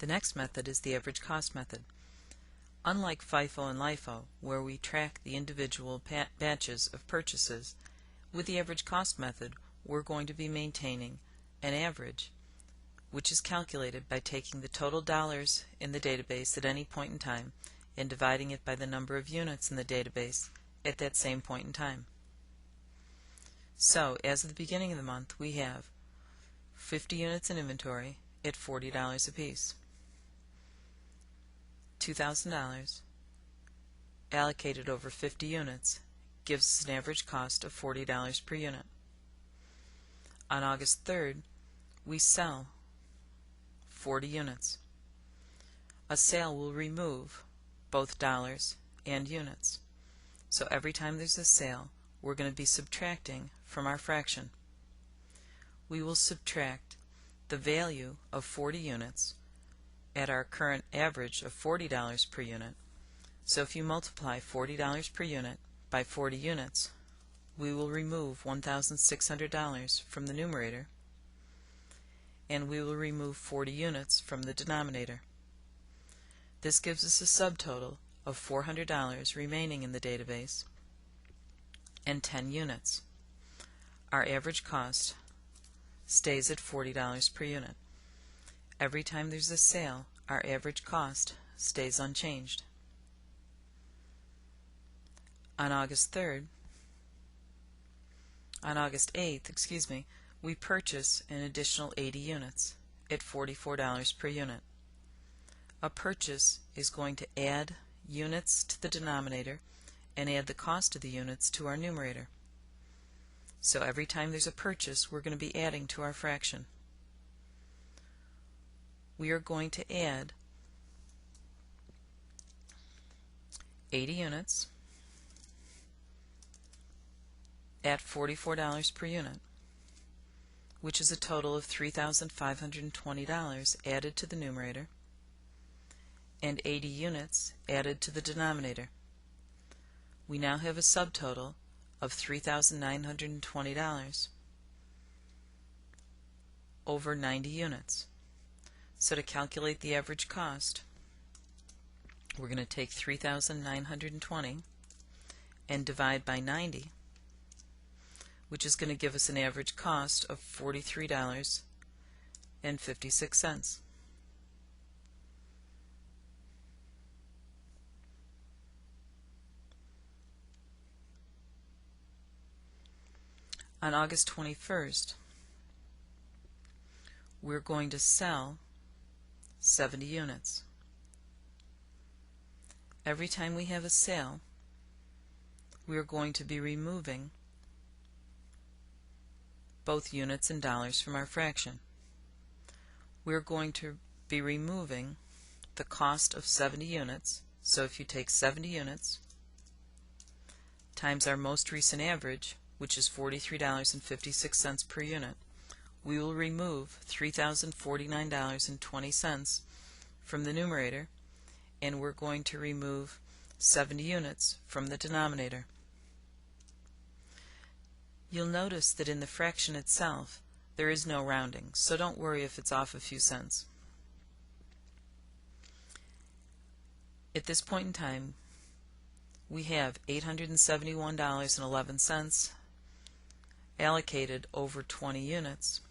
The next method is the average cost method. Unlike FIFO and LIFO, where we track the individual batches of purchases, with the average cost method we're going to be maintaining an average, which is calculated by taking the total dollars in the database at any point in time and dividing it by the number of units in the database at that same point in time. So, as of the beginning of the month, we have 50 units in inventory at $40 apiece. $2,000 allocated over 50 units gives us an average cost of $40 per unit. On August 3rd, we sell 40 units. A sale will remove both dollars and units. So every time there's a sale, we're going to be subtracting from our fraction. We will subtract the value of 40 units at our current average of $40 per unit. So if you multiply $40 per unit by 40 units, we will remove $1,600 from the numerator, and we will remove 40 units from the denominator. This gives us a subtotal of $400 remaining in the database and 10 units. Our average cost stays at $40 per unit. Every time there's a sale, our average cost stays unchanged. On August 8th, we purchase an additional 80 units at $44 per unit. A purchase is going to add units to the denominator and add the cost of the units to our numerator. So every time there's a purchase, we're going to be adding to our fraction. We are going to add 80 units at $44 per unit, which is a total of $3,520 added to the numerator and 80 units added to the denominator. We now have a subtotal of $3,920 over 90 units. So to calculate the average cost, we're going to take 3,920 and divide by 90, which is going to give us an average cost of $43.56. On August 21st, we're going to sell 70 units. Every time we have a sale, we are going to be removing both units and dollars from our fraction. We're going to be removing the cost of 70 units. So if you take 70 units times our most recent average, which is $43.56 per unit, we will remove $3,049.20 from the numerator, and we're going to remove 70 units from the denominator. You'll notice that in the fraction itself there is no rounding, so don't worry if it's off a few cents. At this point in time, we have $871.11 allocated over 20 units,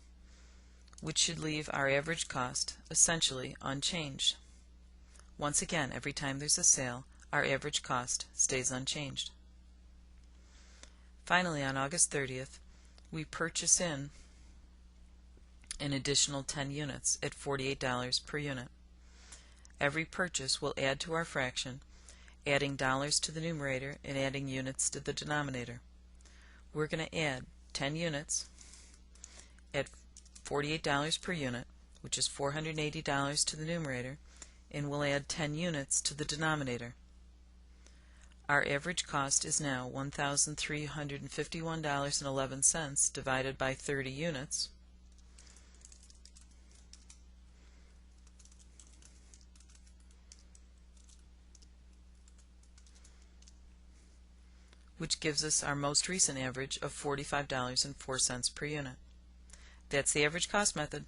which should leave our average cost essentially unchanged. Once again, every time there's a sale, our average cost stays unchanged. Finally, on August 30th, we purchase in an additional 10 units at $48 per unit. Every purchase will add to our fraction, adding dollars to the numerator and adding units to the denominator. We're going to add 10 units at $48 per unit, which is $480 to the numerator, and we'll add 10 units to the denominator. Our average cost is now $1,351.11 divided by 30 units, which gives us our most recent average of $45.04 per unit. That's the average cost method.